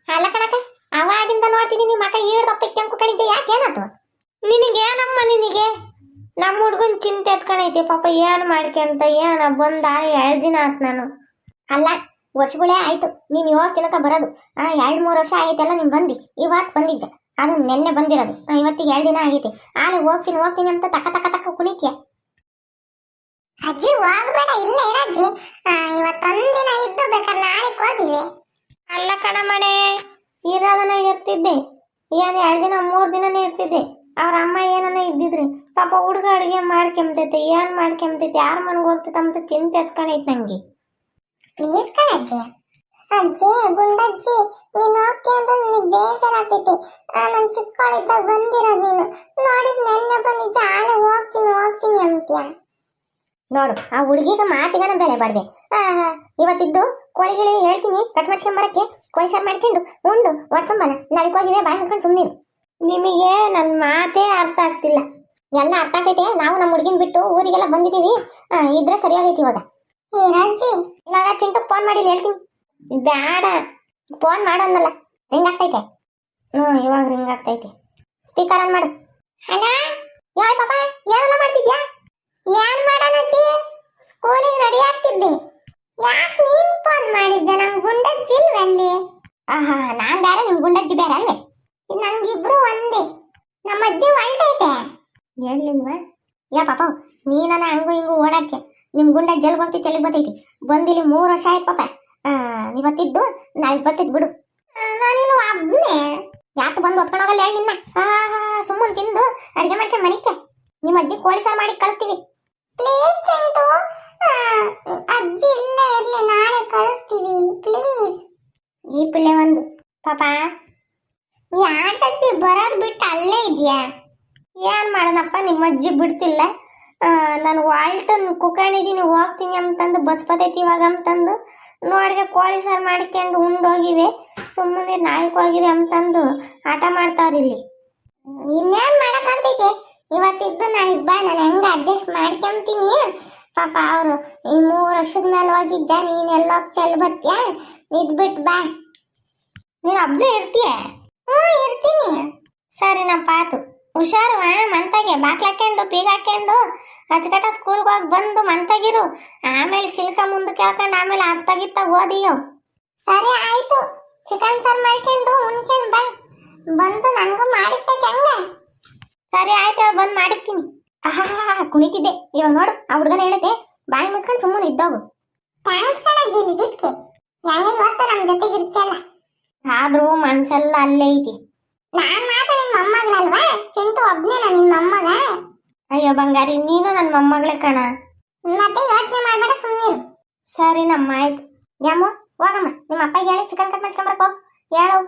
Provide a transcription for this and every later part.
ಅಲ್ಲ ಕಣಕ, ಅವಾಗಿಂದ ನೋಡ್ತಿದ್ದೀನಿ ಮಕ್ಕ ಏಳ್ದಪ್ಪ ಕೆಂಕು ಕಣಿಗೆ ಯಾಕೆ ಏನಾತು ನಿನಗೇನಮ್ಮ ನಿನಗೆ? ನಮ್ಮ ಹುಡ್ಗನ್ ಚಿಂತೆ ಎತ್ಕೊಂಡೈತಿ ಪಾಪ, ಏನು ಮಾಡ್ಕೊಂತ ಏನ ಬಂದ 2 ದಿನ ಆತ್ ನಾನು. ಅಲ್ಲ ವರ್ಷಗಳೇ ಆಯ್ತು ನೀನು 7 ದಿನಕ್ಕ ಬರೋದು. 2-3 ವರ್ಷ ಆಗೈತೆಲ್ಲ ನೀನ್ ಬಂದಿ. ಇವತ್ತು ಬಂದಿದ್ದೆ, ಅದು ನೆನ್ನೆ ಬಂದಿರೋದು. ಇವತ್ತಿಗೆ 2 ದಿನ ಆಗೈತಿ. ಆಲೆ ಹೋಗ್ತೀನಿ ಹೋಗ್ತೀನಿ ಅಂತ ತಕ್ಕ ತಕ್ಕ ತಕ್ಕ ಕುಣಿತ್ಯ. ಅಜ್ಜಿ ಹೋಗ್ಬೇಡ, ಇಲ್ಲ ಇರಜ್ಜಿ. ಇವತ್ತೊಂದಿನ ಇದ್ದು ಬೇಕಾದ್ರೆ ನಾಳೆ ಹೋಗಿವಿ. ಅಲ್ಲ ಕಣ ಮಣೆ, ಇರೋದನ್ನ ಇರ್ತಿದ್ದೆ. ಏನು 2 ದಿನ 3 ದಿನನೇ ಇರ್ತಿದ್ದೆ. ಅವ್ರ ಅಮ್ಮ ಏನನ್ನ ಇದ್ದಿದ್ರಿ ಪಾಪ, ಹುಡುಗ ಅಡುಗೆ ಮಾಡ್ಕೊಂಬತೈತೆ, ಏನು ಮಾಡ್ಕೊಂಬತೈತೆ, ಯಾರ ಮನೆಗೆ ಹೋಗ್ತೈತೆ ಅಂತ ಚಿಂತೆ ಎತ್ಕೊಂಡೈತೆ ನಂಗೆ. ಪ್ಲೀಸ್ ಕಣಜ್ಜಿ. ಅಜ್ಜಿ ಗುಂಡಜ್ಜಿ, ನೀನು ಹೋಗ್ತೀಯ ಅಂದ್ರೆ ನನಗೆ ಬೇಜಾರಾಗ್ತೈತಿ. ನಾನು ಚಿಕ್ಕವಳಿದ್ದಾಗ ಬಂದಿರೋದು ನೀನು ನೋಡಿದ್ ನೆನ್ನೆ ಬಂದಿದ್ದೆ, ಆಲೆ ಹೋಗ್ತೀನಿ ಹೋಗ್ತೀನಿ ಅಂತೀಯ. ನೋಡು, ಆ ಹುಡುಗಿಗೆ ಮಾತಿಗನ ಬೆಲೆ ಬಡ್ದೆ. ಇವತ್ತಿದ್ದು ಕೋಳಿಗಿಳಿ ಹೇಳ್ತೀನಿ ಕಟ್ ಮಾಡ್ಸ್ಕೊಂಬರಕ್ಕೆ, ಕೋಳಿ ಸಾರು ಮಾಡ್ಕೊಂಡು ಉಂಡು ಹೊಡ್ಕೊಂಬನ. ನಾಳೆಗೆ ಹೋಗಿವೆ ಬಾಯಿ ಮುಚ್ಕೊಂಡು ಸುಮ್ಮನೆ. ನಿಮಗೆ ನನ್ನ ಮಾತೇ ಅರ್ಥ ಆಗ್ತಿಲ್ಲ. ಎಲ್ಲ ಅರ್ಥ ಆಗ್ತೈತೆ. ನಾವು ನಮ್ಮ ಹುಡುಗಿನ ಬಿಟ್ಟು ಊರಿಗೆಲ್ಲ ಬಂದಿದ್ದೀವಿ. ಇದ್ರೆ ಸರಿಯಾಗೈತಿ ಇವಾಗ. ಇವಾಗ ಚಿಂಟು ಫೋನ್ ಮಾಡಿ ಹೇಳ್ತೀನಿ. ಬೇಡ, ಫೋನ್ ಮಾಡೋನ್ನಲ್ಲ, ರಿಂಗ್ ಆಗ್ತೈತೆ. ಇವಾಗ ರಿಂಗ್ ಆಗ್ತೈತೆ. ಸ್ಪೀಕರ್ ಆನ್ ಮಾಡು. ಹಲೋ ಯಾಯ್ ಪಾಪ, ಏನೆಲ್ಲ ಮಾಡ್ತಿದ್ಯಾ? ಏನ್ ಮಾಡೋಣಜ್ಜಿ, ಸ್ಕೂಲಿಗೆ ರೆಡಿ ಆಗ್ತಿದ್ದೆ. ಯಾಕೆ ನೀನ್ ಫೋನ್ ಮಾಡಿದ್ದೆ? ನಮ್ ಗುಂಡಜ್ಜಿ ಇಲ್ವಲ್ಲಿ? ನಾನ್ ಬೇರೆ ನಿಮ್ ಗುಂಡಜ್ಜಿ ಬೇರೆ ಅಲ್ವೇ? ನಮ್ಗಿಬ್ರು ಒಂದೇ. ನಮ್ಮ ಅಜ್ಜಿ ಹೊಲ್ಟೈತೆ. ಹೇಳ್ಲಿಲ್ವಾ? ಯಾ ಪಾಪ, ನೀನನ್ನ ಹಂಗು ಹಿಂಗು ಓಡಾಡ್ಕೆ. ನಿಮ್ ಗುಂಡಜ್ಜಿ ಎಲ್ಗೆ ಹೋಗ್ತೈತಿ, ಎಲ್ಲಿಗೆ ಬರ್ತೈತಿ? ಬಂದಿಲ್ಲಿ 3 ವರ್ಷ ಆಯ್ತು ಪಾಪ. ಇವತ್ತಿದ್ದು ನಾಳೆ ಬರ್ತೈತಿ ಬಿಡು. ನಾನಿಲ್ಲ ಒಬ್ನೇ. ಯಾಕೆ ಬಂದು ಹೊತ್ಕೊಂಡು ಹೋಗಲ್ಲ ಹೇಳಿ ನಿನ್ನ? ಸುಮ್ಮನೆ ತಿಂದು ಅಡುಗೆ ಮಾಡ್ಕೊಂಡು ಮನಿಕ್ಕೆ. ನಿಮ್ಮ ಅಜ್ಜಿ ಕೋಳಿ ಸಾರು ಮಾಡಿ ಕಳಿಸ್ತೀವಿ. ಪ್ಲೀಸ್ ಚಿಂಟು, ಅಜ್ಜಿ ಇಲ್ಲೇ ಇರ್ಲಿ, ನಾಳೆ ಕಳಿಸ್ತೀವಿ ಪ್ಲೀಸ್. ಈ ಪಿಳ್ಳೆ ಒಂದು ಪಾಪ. ಯಾಕಜ್ಜಿ ಬರೋದು ಬಿಟ್ಟು ಅಲ್ಲೇ ಇದೆಯಾ? ಏನ್ ಮಾಡೋಣಪ್ಪ, ನಿಮ್ಮ ಅಜ್ಜಿ ಬಿಡ್ತಿಲ್ಲ. ನಾನು ವಾಲ್ಟನ್ ಕುಕೊಂಡಿದ್ದೀನಿ, ಹೋಗ್ತೀನಿ ಅಂತಂದು ಬಸ್ ಬತೈತಿ ಇವಾಗ ಅಂತಂದು ನೋಡಿದ್ರೆ ಕೋಳಿ ಸಾರು ಮಾಡ್ಕೊಂಡು ಉಂಡೋಗಿವೆ. ಸುಮ್ಮನೆ ನಾಳೆಗೆ ಹೋಗಿವೆ ಅಂತಂದು ಆಟ ಮಾಡ್ತಾವ್ರಿ ಇಲ್ಲಿ. ಇನ್ನೇನ್ ಮಾಡಕ್ಕಾಗ್ತೈತೆ? ಇವತ್ತಿದ್ದು ನಾಳೆ ಬಾ, ನಾನು ಹೆಂಗ ಅಡ್ಜಸ್ಟ್ ಮಾಡ್ಕೊಂತೀನಿ. ಪಾಪ ಅವರು ಈ 3 ವರ್ಷದ ಮೇಲೆ ಹೋಗಿದ್ದ, ನೀನೆಲ್ಲೋಗಿ ಚೆಲ್ ಬತ್ತೀಯ, ಇದ್ಬಿಟ್ಟು ಬಾ. ನೀನು ಒಬ್ಬನೇ ಇರ್ತೀಯ? ಇರ್ತೀನಿ. ಸರಿನಪ್ಪ, ಆತು. ಹುಷಾರು. ಮಂತಾಗೆ ಬಾಕ್ಲ ಹಾಕೊಂಡು ಪೀಗ ಹಾಕೊಂಡು ಅಚ್ಚಕಟ್ಟ ಸ್ಕೂಲ್ಗೆ ಹೋಗಿ ಬಂದು ಮಂತಾಗಿರು. ಆಮೇಲೆ ಸಿಲ್ಕ ಮುಂದಕ್ಕೆ ಹಾಕೊಂಡು ಆಮೇಲೆ ಅತ್ತಾಗಿತ್ತಾಗ ಓದಿಯೋ. ಸರಿ ಆಯ್ತು, ಚಿಕನ್ ಸಾರು ಮಾಡ್ಕೊಂಡು ಉಣ್ಕೊಂಡು ಬಾ. ಬಂದು ನನಗೂ ಮಾಡಿಕ್ಬೇಕು ಹೆಂಗ? ಸರಿ ಆಯ್ತು, ಬಂದು ಮಾಡಿರ್ತೀನಿ. ಕುಣಿತಿದ್ದೆ ಇವಾಗ ನೋಡು. ಆ ಹುಡುಗನ ಹೇಳುತ್ತೆ, ಬಾಯಿ ಮುಚ್ಕೊಂಡು ಸುಮ್ಮನೆ ಇದ್ದೋಗು. ಥ್ಯಾಂಕ್ಸ್ ಕಣಜ್ಜಿ ಇದಕ್ಕೆ. ಹೆಂಗ ಇವತ್ತು ನಮ್ಮ ಜೊತೆಗೆ ಇರ್ತಿಯಲ್ಲ. ಆದ್ರೂ ಮನ್ಸೆಲ್ಲ ಅಲ್ಲೇ ಐತಿ. ನಾನ್ ಮಾತ್ರ ನಿನ್ ಮೊಮ್ಮಗಳಲ್ವಾ? ಚಿಂಟು ಒಬ್ನೇನ ನಿನ್ ಮೊಮ್ಮಗ? ಅಯ್ಯೋ ಬಂಗಾರಿ, ನೀನು ನನ್ನ ಮೊಮ್ಮಗಳೇ ಕಣ. ಮತ್ತೆ ಯೋಚನೆ ಮಾಡ್ಬೇಡ, ಸುಮ್ಮನಿರು. ಸರಿ ನಮ್ಮ ಆಯ್ತು. ಯಾಮೋ ಹೋಗಮ್ಮ, ನಿಮ್ಮ ಅಪ್ಪಗೆ ಹೇಳಿ ಚಿಕನ್ ಕಟ್ ಮಾಡ್ಸ್ಕೊಂಬರಕ್ ಹೋಗ್. ಹೇಳು.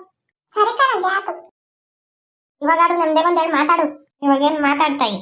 ಸರಿ ಕಣಜ್ಜಿ ಆತು. ಇವಾಗಾದ್ರೂ ನಮ್ದೇ ಒಂದ್ ಹೇಳಿ ಮಾತಾಡು. ಇವಾಗೇನು ಮಾತಾಡ್ತಾಯಿ?